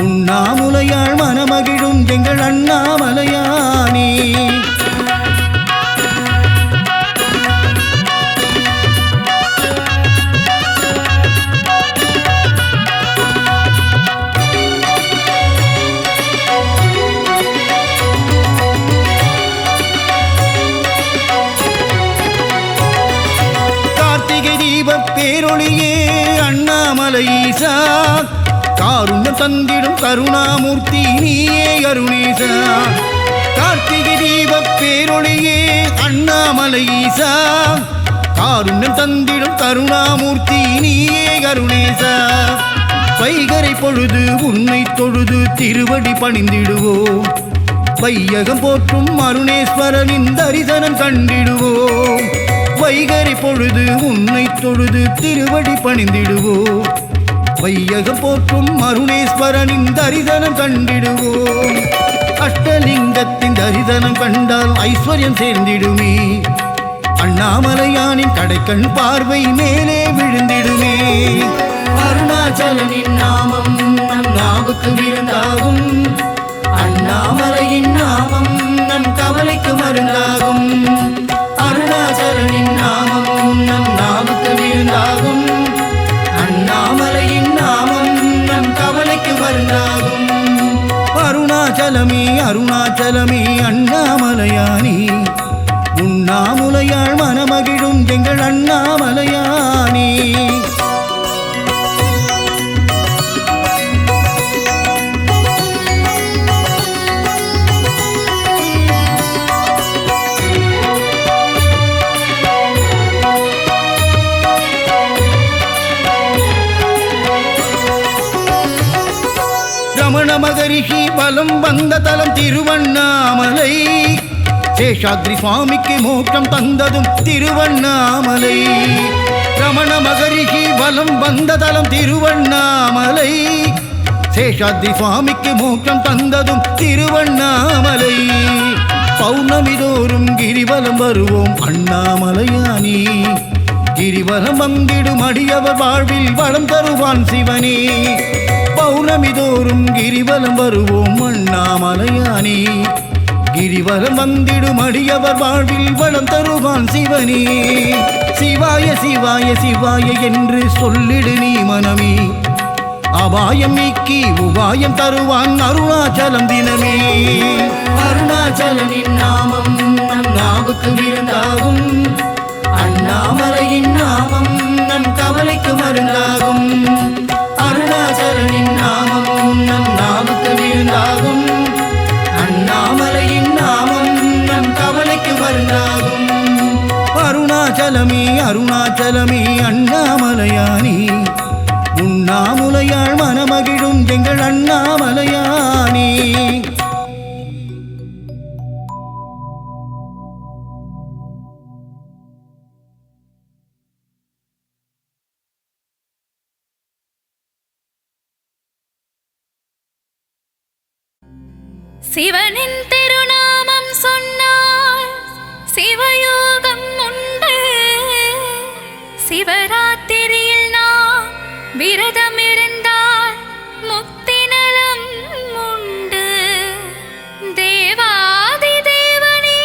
உண்ணாமுலையாள் மனமகிழும் எங்கள் அண்ணாமலையானே கார்த்திகை தீப பேரொளியே அண்ணாமலை ஈசா காருண்யம் தந்திடும் கருணாமூர்த்தி நீயே அருணேசா கார்த்திகை தீப பேரொளியே அண்ணாமலை ஈசா காருண்யம் தந்திடும் கருணாமூர்த்தி நீயே அருணேசா வைகரை பொழுது உன்னை தொழுது திருவடி பணிந்திடுவோம் வையகம் போற்றும் அருணேஸ்வரனின் தரிசனம் கண்டிடுவோம் வைகரை பொழுது உன்னை தொழுது திருவடி பணிந்திடுவோம் வையகம் போற்றும் அருணேஸ்வரனின் தரிசனம் கண்டிடுவோம் அஷ்டலிங்கத்தின் தரிசனம் கண்டால் ஐஸ்வர்யம் சேர்ந்திடுமே அண்ணாமலையானின் கடைக்கண் பார்வை மேலே விழுந்திடுமே அருணாச்சலனின் நாமம் நம் நாவுக்கு விருந்தாகும் அண்ணாமலையின் நாமம் நம் கவலைக்கு மருந்தாகும் அருணாச்சலனின் நாமம் நம் நாவுக்கு விருந்தாகும் அண்ணாமலையின் நாமம் நம் கவலைக்கு மருந்தாகும் அருணாச்சலமே அருணாச்சலமே அண்ணாமலையானே உண்ணாமுலையாள் மனமகிழும் எங்கள் அண்ணாமலையானே ரமண மகரிஷி பலம் வந்த தலம் திருவண்ணாமலை சேஷாத்ரி சுவாமிக்கு மோட்சம் தந்ததும் திருவண்ணாமலை ரமண மகரிஷி பலம் வந்த தலம் திருவண்ணாமலை சேஷாத்ரி சுவாமிக்கு மோட்சம் தந்ததும் திருவண்ணாமலை பௌர்ணமி தோறும் கிரிவலம் வருவோம் அண்ணாமலையானே கிரிவலம் வந்திடும் அடியவர் வாழ்வில் வளம் தருவான் சிவனே பௌர்ணமி தோறும் கிரிவலம் வருவோம் அண்ணாமலையானே கிரிவலம் வந்திடும் அடியவர் வாழ்வில் வளம் தருவான் சிவனே சிவாய சிவாய சிவாய என்று சொல்லிடு நீ மனமே அபாயம் நீக்கி உபாயம் தருவான் அருணாச்சலம் தினமே அருணாச்சலனின் நாமம் நம் நாவுக்கு விருந்தாகும் அண்ணாமலையின் நாமம் நம் கவலைக்கு மருந்தாகும் அருணாச்சலனின் நாமம் நம் நாவுக்கு விருந்தாகும் அண்ணாமலையின் நாமம் நம் கவலைக்கு மருந்தாகும் அருணாச்சலமே அருணாச்சலமே அண்ணாமலையானே உண்ணாமுலையாள் மனமகிழும் எங்கள் அண்ணாமலையானே சிவனின் திருநாமம் சொன்னால் சிவயோகம் உண்டு. சிவராத்திரியில் நாம் விரதம் இருந்தால் முக்தி நலம் உண்டு. தேவாதி தேவனே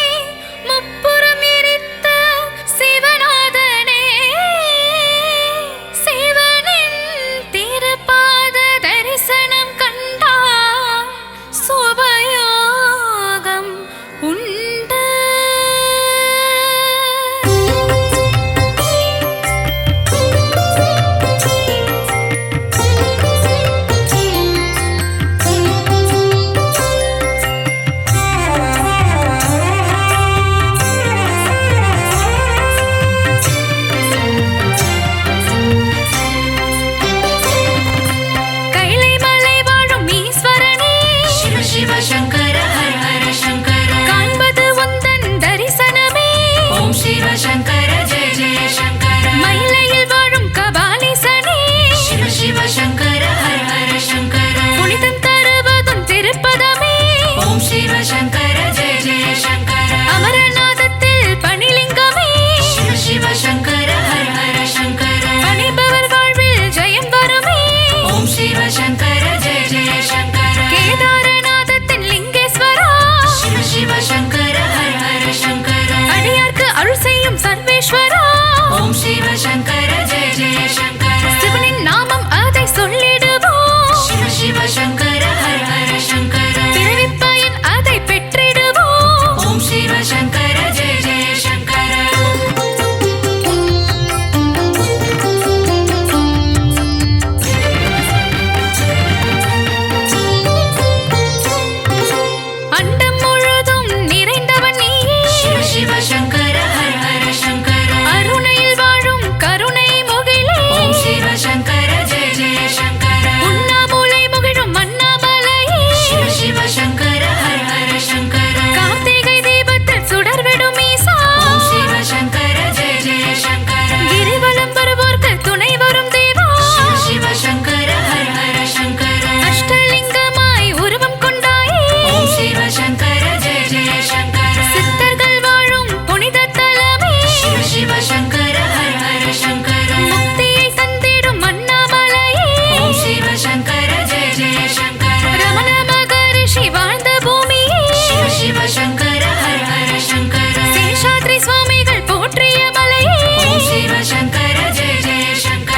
சங்கர ஜெய ஜெய சங்கர கேதாரநாதத்தின் லிங்கேஸ்வரா சிவ சிவ சங்கர ஹர ஹர சங்கர அடியார்க்கு அருள் செய்யும் சர்வேஸ்வரா ஓம் சிவ சங்கர ஜெய ஜெய சங்கர சிவனின் நாமம் அதை சொல்லிடுவோம் சிவ சிவ சங்கர ஹர ஹர சங்கர பிறவிப் பயன் அதை பெற்றிடுவோம் ஓம் சிவ சங்கர ஜெய ஜெய சங்கர அண்டம் முழுதும் நிறைந்தவன் நீயே சிவ சிவ சங்கர ஹர ஹர சங்கர அருணையில் வாழும் கருணை முகிலே ஓம் சிவ சங்கர ஜெய ஜெய சங்கர உண்ணாமூலை முகிழும் அண்ணாமலையே சிவ சிவ சங்கர ஹர ஹர சங்கர கார்த்திகை தீபத்தில் சுடர்விடும் ஈசா ஓம் சிவ சங்கர ஜெய ஜெய சங்கர கிரிவலம் வருவோர்க்கு துணை வரும் தேவா சிவ சிவ சங்கர ஹர ஹர சங்கர அஷ்டலிங்கமாய் உருவம் கொண்டாயே ஓம் சிவ சங்கர ஜெய ஜெய சங்கர சித்தர்கள் வாழும் புனித தலமே சிவ சிவ சங்கர ஹர ஹர சங்கர முக்தியை தந்திடும் அண்ணாமலையே ஓம் சிவ சங்கர ஜெய ஜெய சங்கர ரமண மகரிஷி வாழ்ந்த பூமியே சிவ சிவ சங்கர ஹர ஹர சங்கர சேஷாத்ரி சுவாமிகள் போற்றிய மலையே ஓம் சிவ சங்கர ஜெய ஜெய சங்கர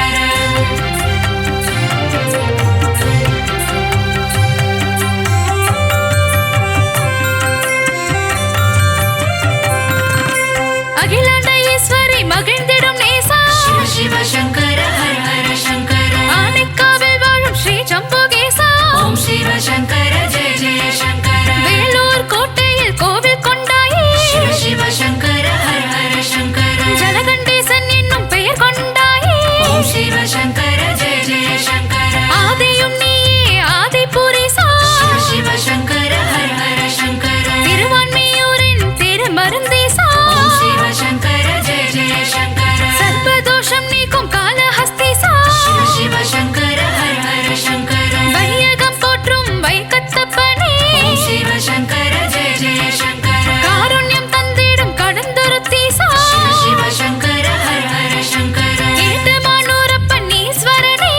அகிலாண்ட ஈஸ்வரி மகிழ்ந்திடும் நேசா சிவ சிவ சங்கர ஹர ஹர சங்கர ஆனைக்காவில் வாழும் ஸ்ரீ சம்புகேசா ஓம் சிவ சங்கர ஜெய ஜெய சங்கர வேலூர் கோட்டையில் கோவில் கொண்டாயே சிவ சிவ சங்கர ஹர ஹர சங்கர ஜலகண்டேசன் என்னும் பெயர் கொண்டாயே ஓம் சிவ சங்கர ஜெய ஜெய சங்கர ஆதியும் நீயே ஆதிபுரிசா சிவ சிவ சங்கர ஹர ஹர சங்கர திருவான்மியூரின் திருமருந்தீசா ஓம் சிவ சங்கர ஜெய ஜெய சங்கர சர்வதோஷம் நீக்கும் காலஹஸ்தீசா சிவ சிவ சங்கர ஹர ஹர சங்கர வையகம் போற்றும் வைக்கத்தப்பனே ஓம் சிவ சங்கர ஜெய ஜெய சங்கர காருண்யம் தந்திடும் கடந்துருத்தீசா சிவ சிவ சங்கர ஹர ஹர சங்கர ஏட்டுமானூரப்பன் ஈஸ்வரனே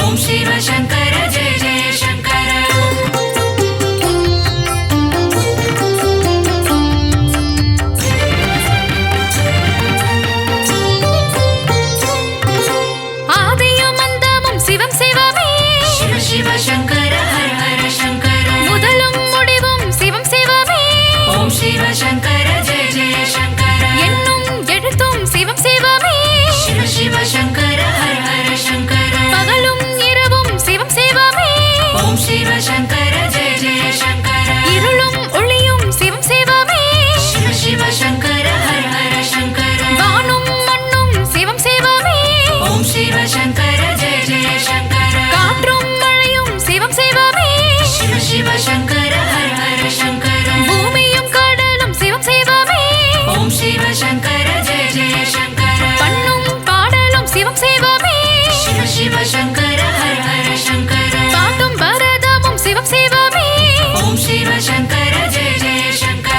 ஓம் சிவ சங்கர ஜெய ஜெய சங்கர ஆதியும் அந்தமும் சிவம் சிவமே சிவ சிவ சங்கர ஹர ஹர சங்கர முதலும் முடிவும் சிவம் சிவமே ஓம் சிவ சங்கர ஜெய ஜெய சங்கர என்னும் எழுத்தும் சிவம் சிவமே சிவ சிவ சங்கர ஹர ஹர சங்கர பகலும் இரவும் சிவம் சிவமே ஓம் சிவ சங்கர ஜெய ஜெய சங்கர இருளும் ஒளியும் சிவம் சிவமே சிவ சிவ சங்கர ஹர ஹர சங்கர வானும் மண்ணும் சிவம் சிவமே ஓம் சிவ சங்கர ஜெய ஜெய சங்கர காற்றும் மழையும் சிவம் சிவமே சிவ சிவ சங்கர ஹர ஹர சங்கர பூமியும் கடலும் சிவம் சிவமே ஓம் சிவ சங்கர ஜெய ஜெய சங்கர பண்ணும் பாடலும் சிவம் சிவமே சிவ சிவ சங்கர ஹர ஹர சங்கர பாட்டும் பரதமும் சிவம் சிவமே ஓம் சிவ சங்கர ஜெய ஜெய சங்கர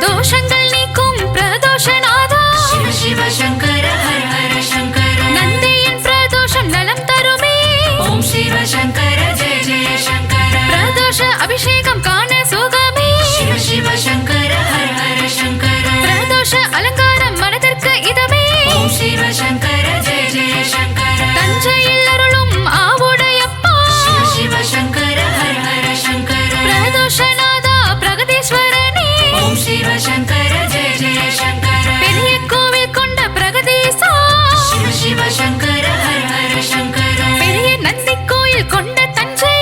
தோஷங்கள் நீக்கும் பிரதோஷநாதா சிவ சிவ சங்கர ஹர ஹர சங்கர நந்தியின் பிரதோஷம் நலம் தருமே ஓம் சிவ சங்கர ஜெய ஜெய சங்கர பிரதோஷ அபிஷேகம் காண சுகமே சிவ சிவ சங்கர ஹர ஹர சங்கர பிரதோஷ அலங்காரம் மனதிற்கு இதமே ஓம் சிவ சங்கர ஜெய ஜெய சங்கர தஞ்சையில் அருளும் ஆவுடையப்பா சிவ சிவ சங்கர ஹர ஹர சங்கர பிரதோஷநாதா பிரகதீஸ்வரனே ஓம் சிவ சங்கர ஜெய ஜெய சங்கர பெரிய கோவில் கொண்ட பிரகதீசா சிவ சிவ சங்கர ஹர ஹர சங்கர பெரிய நந்தி கோயில் கொண்ட தஞ்சை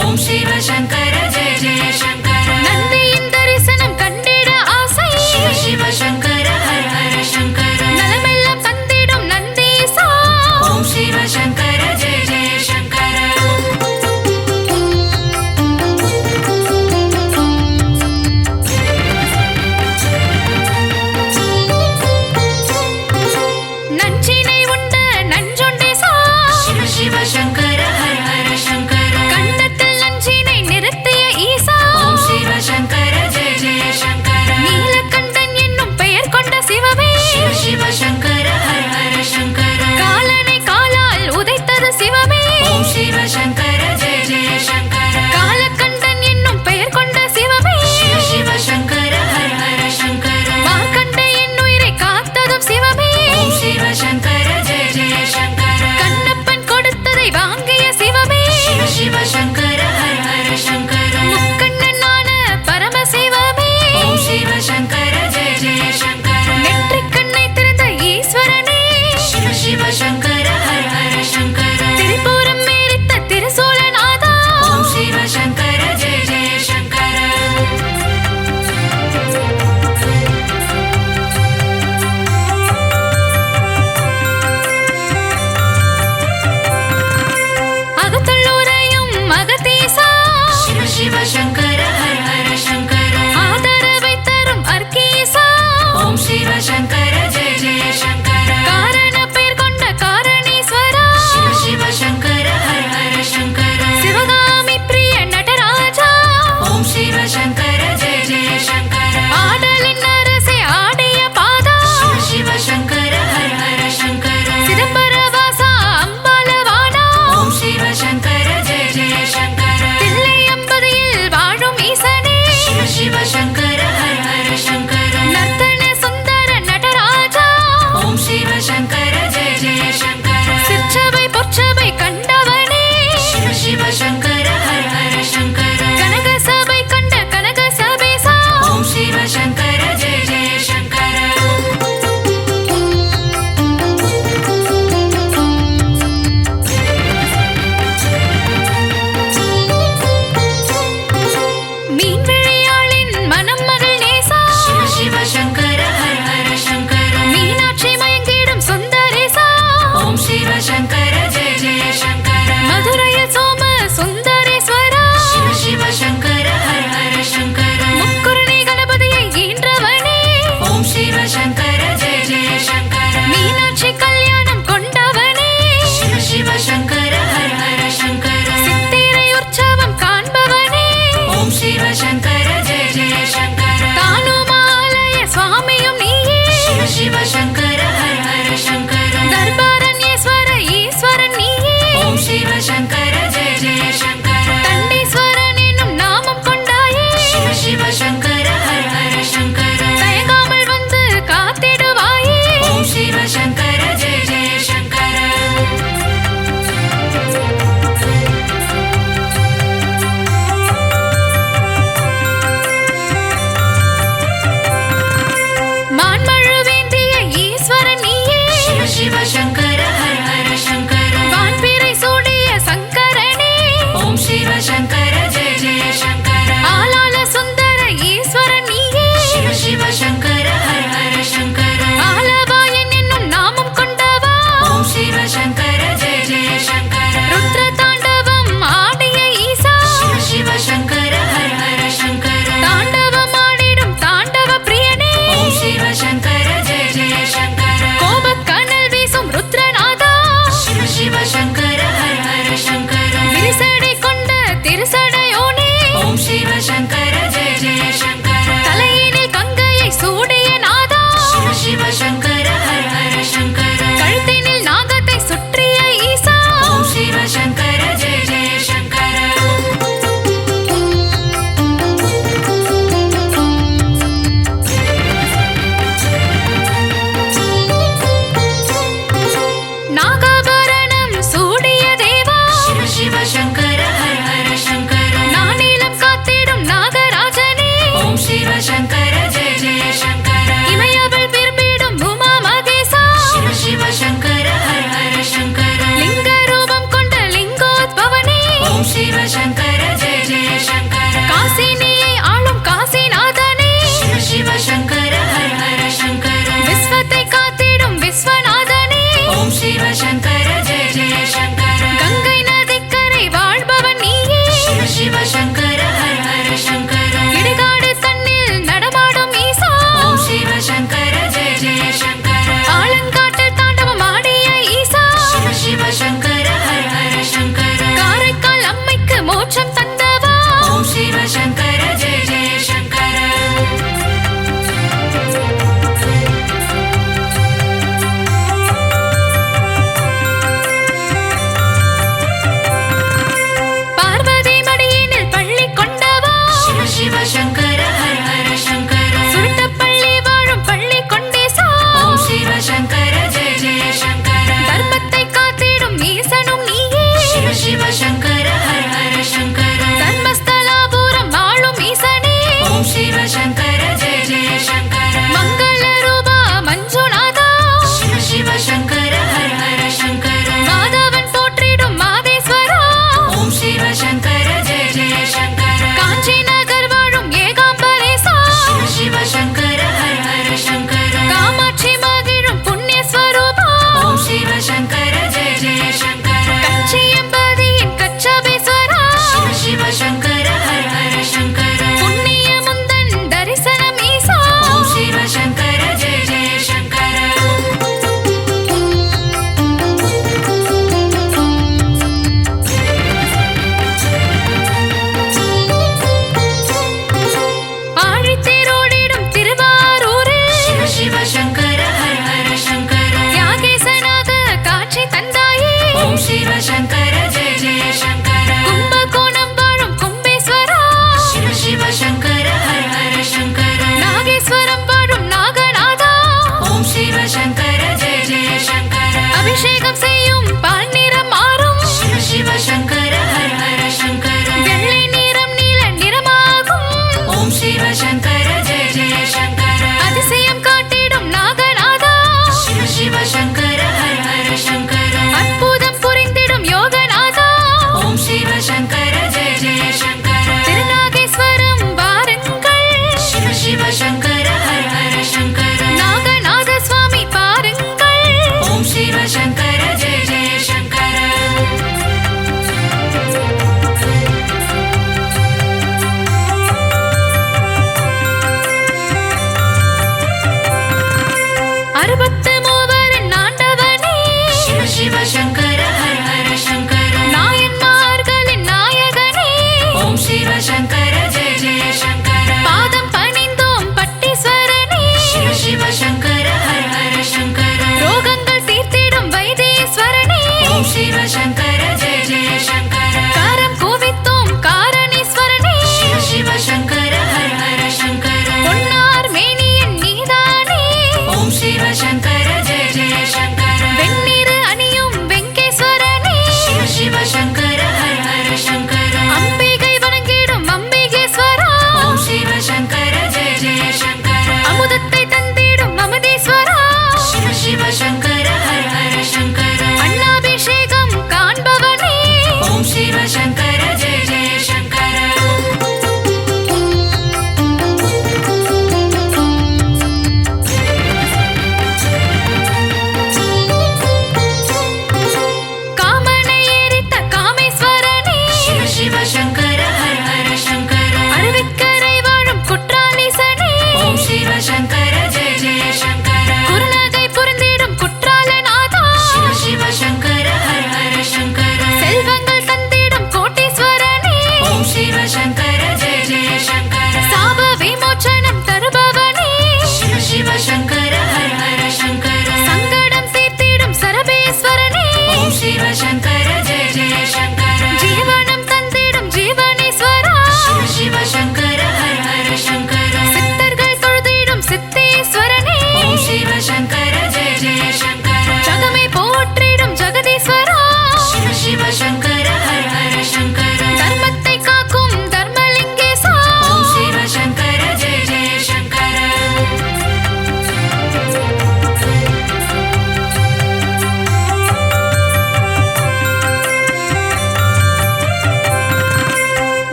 ஓம் சிவ சங்கர ஜெய ஜெய சங்கர நந்தியின் தரிசனம் கண்டிட ஆசை சிவ சிவ சங்கர ஹர ஹர சங்கர நலமெல்லாம் தந்திடும் நந்தீசா ஓம் சிவ சங்கர ஜெய ஜெய சங்கர சங்கர ஜெய ஜெய சங்கர இமையவள் விரும்பிடும் உமா மகேசா சிவ சிவ சங்கர ஹர ஹர சங்கர லிங்க ரூபம் கொண்ட லிங்கோத்பவனே ஓம் சிவ சங்கர ஜெய ஜெய சங்கர காசினியை ஆளும் காசிநாதனே சிவ சிவ சங்கர ஹர ஹர சங்கர விஸ்வத்தை காத்திடும் விஸ்வநாதனே ஓம் சிவ சங்கர ஜெய ஜெய சங்கர கங்கை நதிக்கரை வாழ்பவன் நீயே சிவ சிவ சங்கர ஹர ஹர சங்கர இடுகாடு தன்னில் நடமாடும் ஈசா ஓம் சிவ சங்கர ஜெய ஜெய சங்கர ஆலங்காட்டில் தாண்டவம் ஆடிய ஈசா சிவ சிவ சங்கர ஹர ஹர சங்கர காரைக்கால் அம்மைக்கு மோட்சம் தந்தவா ஓம் சிவ சங்கர ஜெய ஜெய சங்கர பார்வதி மடியினில் பள்ளி கொண்டவா சிவ சிவ சங்கர ஹர ஹர சங்கர சுருட்டப்பள்ளி வாழும் பள்ளி கொண்டேசா ஓம் சிவ சங்கர ஜெய ஜெய சங்கர தர்மத்தை காத்திடும் ஈசனும் நீயே சிவ சிவ சங்கர ஹர ஹர சங்கர தர்மஸ்தலாபுரம் ஆளும் ஈசனே ஓம் சிவ சங்கர ஜெய ஜெய சங்கர மங்கள ரூபா மஞ்சுநாதா சிவ சிவ சங்கர ஹர ஹர சங்கர மாதவன் போற்றிடும் மாதேஸ்வரா ஓம் சிவ சங்கர ஜெய ஜெய சங்கர காஞ்சி நகர் வாழும் ஏகாம்பரேசா சிவ சிவ சங்கர ஹர ஹர சங்கர காமாட்சி மகிழும் புண்ணியஸ்வரூபா ஓம் சிவ சங்கர ஜெய ஜெய சங்கர கச்சியம்பதியின் கச்சபேஸ்வரா சிவ சிவ சங்கர ஹர ஹர சங்கர புண்ணிய முந்தன் தரிசனம் ஈசா ஓம் சிவ சங்கர ஜெய ஜெய சங்கர ஆழித்தேரோடிடும் திருவாரூரில் சிவ சிவ சங்கர ஹர ஹர சங்கர யாகேசனாக காட்சி தந்தாயே ஓம் சிவ சங்கர ஜெய ஜெய சங்கர கும்பகோணம் வாழும் கும்பேஸ்வரா சிவ சிவ சங்கர ஹர ஹர சங்கர நாகேஸ்வரம் வாழும் நாகநாதா ஓம் சிவ சங்கர ஜெய ஜெய சங்கர அபிஷேகம் செய்யும் பால் நிறம் மாறும் சிவ சிவ சங்கர ஹர ஹர சங்கர வெள்ளை நிறம் நீல நிறமாகும் ஓம் சிவ சங்கர ஜெய ஜெய சங்கர அதிசயம் காட்டிடும் நாகநாதா சிவ சிவ சங்கர ஹர ஹர சங்கர அற்புதம் புரிந்திடும் யோகநாதா ஓம் சிவ சங்கர ஜெய ஜெய சங்கர திருநாகேஸ்வரம் வாருங்கள் சிவ சிவ சங்கர ஹர ஹர சங்கர நாகநாத சுவாமி பாருங்கள் ஓம் சிவ சங்கர ஜெய ஜெய சங்கர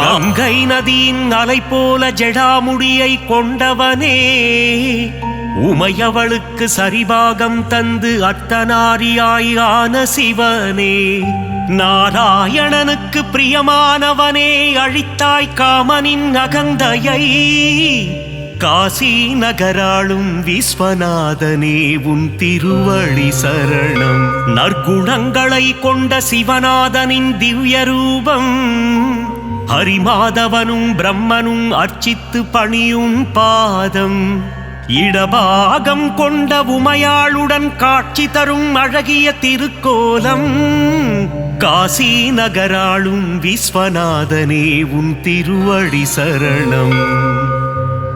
கங்கை நதியின் அலை போல ஜடாமுடியை கொண்டவனே, உமையவளுக்கு சரிபாகம் தந்து அர்த்தநாரியாய் ஆன சிவனே, நாராயணனுக்கு பிரியமானவனே, அழித்தாய் காமனின் அகந்தையை, காசி நகராளும் விஸ்வநாதனே உன் திருவடி சரணம். நற்குணங்களை கொண்ட சிவநாதனின் திவ்ய ரூபம், ஹரிமாதவனும் பிரம்மனும் அர்ச்சித்து பணியும் பாதம், இடபாகம் கொண்ட உமையாளுடன் காட்சி தரும் அழகிய திருக்கோலம், காசி நகராளும் விஸ்வநாதனே உன் திருவடி சரணம்.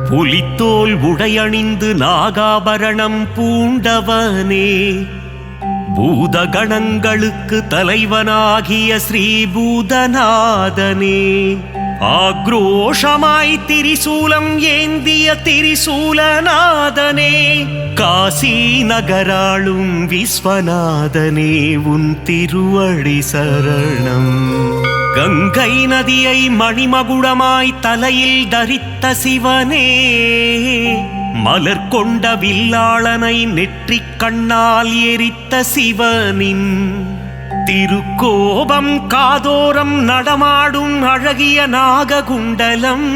புலித்தோல் உடையணிந்து நாகாபரணம் பூண்டவனே, பூதகணங்களுக்கு தலைவனாகிய ஸ்ரீபூதநாதனே, ஆக்ரோஷமாய் திரிசூலம் ஏந்திய திரிசூலநாதனே, காசி நகராளும் விஸ்வநாதனே உன் திருவடி சரணம். கங்கை நதியை மணிமகுடமாய் தலையில் தரித்த சிவனே, மலர் கொண்ட வில்லாளனை நெற்றிக் கண்ணால் எரித்த சிவனின் திருக்கோபம் காதோரம் நடமாடும் அழகிய நாககுண்டலம்,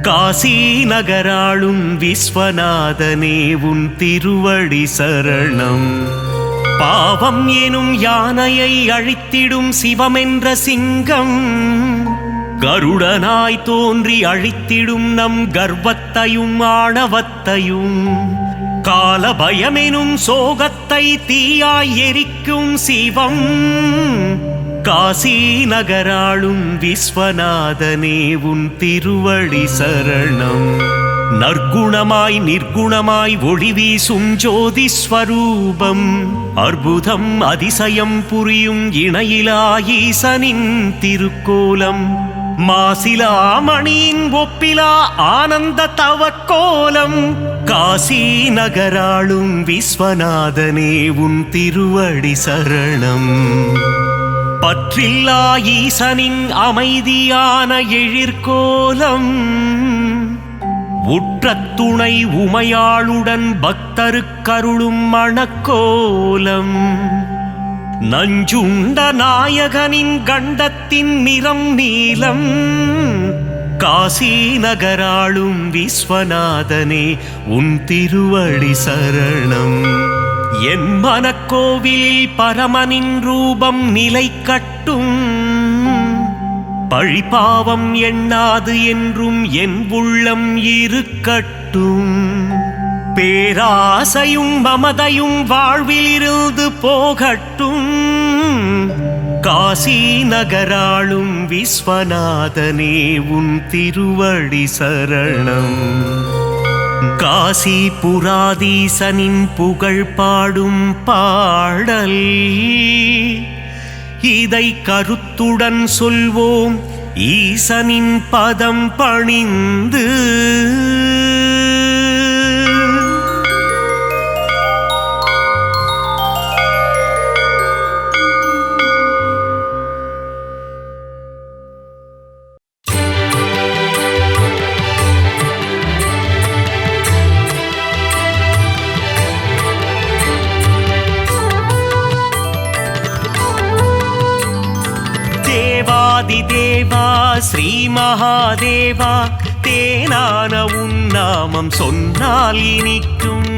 காசி நகராளும் விஸ்வநாதனே உன் திருவடி சரணம். பாவம் எனும் யானையை அழித்திடும் சிவமென்ற சிங்கம், கருடனாய் தோன்றி அழித்திடும் நம் கர்வத்தையும் ஆணவத்தையும், கால பயமெனும் சோகத்தை தீயாய் எரிக்கும் சிவம், காசி நகராளும் விஸ்வநாதனே உன் திருவடி சரணம். நற்குணமாய் நிர்குணமாய் ஒளி வீசும் ஜோதி ஸ்வரூபம், அற்புதம் அதிசயம் புரியும் இணையிலா ஈசனின் திருக்கோலம், மாசிலாமணியின் ஒப்பிலா ஆனந்த தவக்கோலம், காசி நகராளும் விஸ்வநாதனே உன் திருவடி சரணம். பற்றில்லா ஈசனின் அமைதியான எழிற்கோலம், உற்ற துணை உமையாளுடன் பக்தருக்கருளும் மணக்கோலம், நஞ்சுண்ட நாயகனின் கண்டத்தின் நிறம் நீலம், காசி நகராளும் விஸ்வநாதனே உன் திருவடி சரணம். என் மனக்கோவிலில் பரமனின் ரூபம் நிலை கட்டும், பழிபாவம் எண்ணாது என்றும் என் உள்ளம் இருக்கட்டும், பேராசையும் மமதையும் வாழ்விலிருந்து போகட்டும், காசி நகராளும் விஸ்வநாதனே உன் திருவடி சரணம். காசி புராதீசனின் புகழ் பாடும் பாடல், இதை கருத்துடன் சொல்வோம் ஈசனின் பதம் பணிந்து. தேவா ஸ்ரீ மகாதேவா, தேனான உன் நாமம் சொன்னால் இனிக்கும்.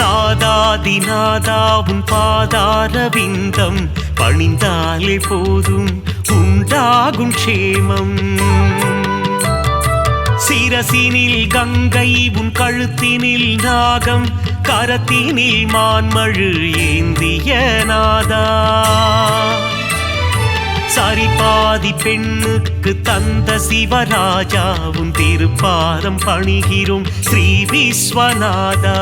நாதாதிநாதா உன் பாதார விந்தம் பணிந்தாலே போதும் உண்டாகும் க்ஷேமம். சிரசினில் கங்கை உன் கழுத்தினில் நாகம், கரத்தினில் மான்மழு ஏந்திய நாதா. சரிபாதி பெண்ணுக்கு தந்த சிவராஜாவும் திருப்பாதம் பணிகிறோம் ஸ்ரீ விஸ்வநாதா.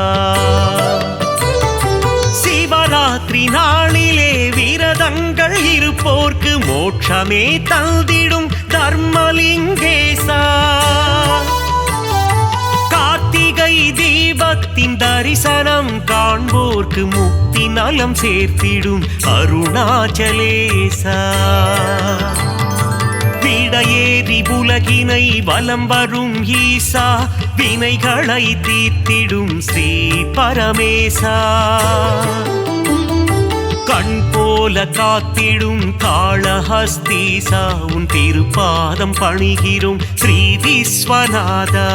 சிவராத்திரி நாளிலே விரதங்கள் இருப்போர்க்கு மோட்சமே தந்திடும் தர்மலிங்கேசா. கார்த்திகை தீபத்தின் தரிசனம் காண்போர்க்கு முக்தி நலம் சேர்த்திடும் அருணாச்சலேசா. விடையேறி உலகினை வலம் வரும் ஈசா, வினைகளை தீர்த்திடும் ஸ்ரீ பரமேசா. கண் போல காத்திடும் காளஹஸ்தீசா, உன் திருப்பாதம் பணிகிறோம் ஸ்ரீ விஸ்வநாதா.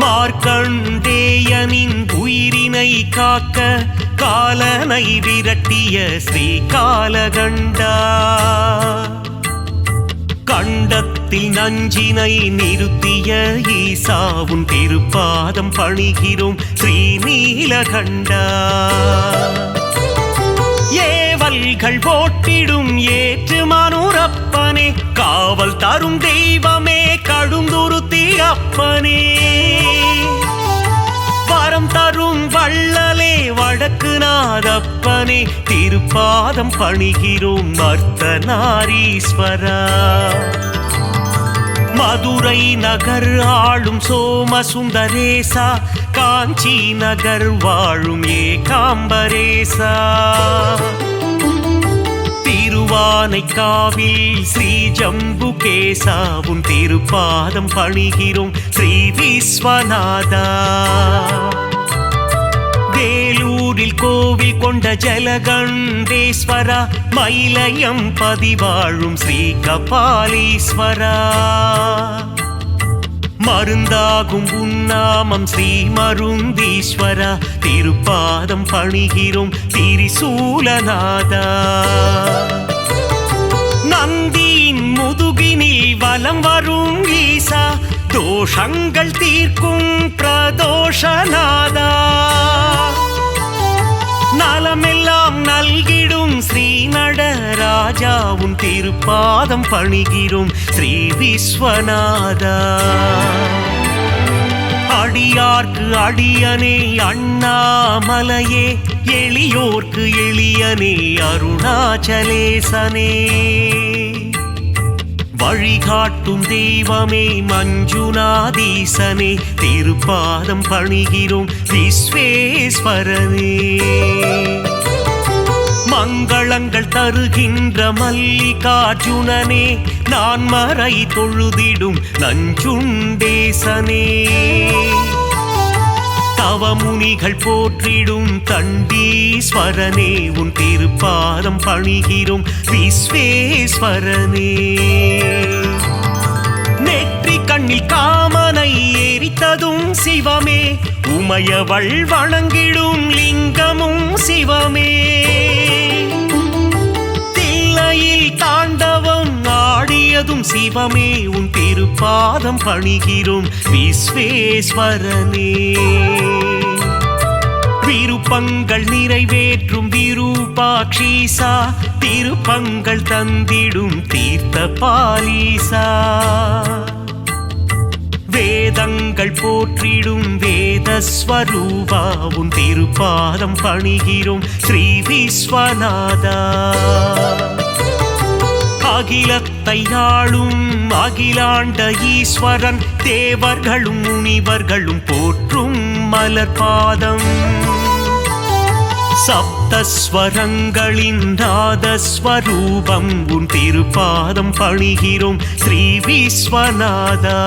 மார்க்கண்டேயனின் உயிரினை காக்க காலனை விரட்டிய ஸ்ரீ காலகண்டா. கண்டத்தில் நஞ்சினை நிறுத்திய ஈசா, உன் திருப்பாதம் பணிகிறோம் ஸ்ரீ நீலகண்டா. ஏவல்கள் போட்டிடும் ஏற்று மனுரப்பனே, காவல் தரும் தெய்வமே கடுந்துருத்தி அப்பனே. வரம் தரும் வள்ளலே வடக்கு நாதப்பனே, திருப்பாதம் பணிகிறோம் அர்த்தநாரீஸ்வரா. மதுரை நகர் ஆளும் சோமசுந்தரேசா, காஞ்சி நகர் வாழும் ஏகாம்பரேசா. திருவானைக்காவில் ஸ்ரீ ஜம்புகேசா, உன் திருப்பாதம் பணிகிறோம் ஸ்ரீ விஸ்வநாதா. வேலூரில் கோவில் கொண்ட ஜலகண்டேஸ்வரா, மயிலயம் பதிவாழும் ஸ்ரீ கபாலீஸ்வரா. மருந்தாகும் உன்னாமம் ஸ்ரீ மருந்தீஸ்வரா, திருப்பாதம் பணிகிறோம் திரிசூலநாதா. நந்தியின் முதுகினில் வலம் வரும் ஈசா, தோஷங்கள் தீர்க்கும் பிரதோஷநாதா. நலமெல்லாம் நல்கிடும் ஸ்ரீ நடராஜா, உன் திருப்பாதம் பணிகிறோம் ஸ்ரீ விஸ்வநாதா. அடியார்க்கு அடியனே அண்ணாமலையே, எளியோர்க்கு எளியனே அருணாச்சலேசனே. வழிகாட்டும் தெய்வமே மஞ்சுநாதீசனே, திருப்பாதம் பணிகிறோம் விஸ்வேஸ்வரனே. மங்களங்கள் தருகின்ற மல்லிகார்ஜுனனே, நான் மறை தொழுதிடும் நஞ்சுண்டேசனே. தவமுனிகள் போற்றிடும் தண்டீஸ்வரனே, உன் திருப்பாதம் பணிகிறோம் விஸ்வேஸ்வரனே. நெற்றி கண்ணில் காமனை எரித்ததும் சிவமே, உமையவள் வணங்கிடும் லிங்கமும் சிவமே. தில்லையில் தாண்டவம் ஆடியதும் சிவமே, உன் திருப்பாதம் பணிகிறோம் விஸ்வேஸ்வரனே. விருப்பங்கள் நிறைவேற்றும் விரூபாட்சீசா, திருப்பங்கள் தந்திடும் தீர்த்த பாலீசா. வேதங்கள் போற்றிடும் வேதஸ்வரூபா, உன் திருப்பாதம் பணிகிறோம் ஸ்ரீ விஸ்வநாதா. அகிலத்தை ஆளும் அகிலாண்ட ஈஸ்வரன், தேவர்களும் முனிவர்களும் போற்றும் மலர்பாதம். சப்தஸ்வரங்களின் நாதஸ்வரூபம், உன் திருப்பாதம் பணிகிறோம் ஸ்ரீ விஸ்வநாதா.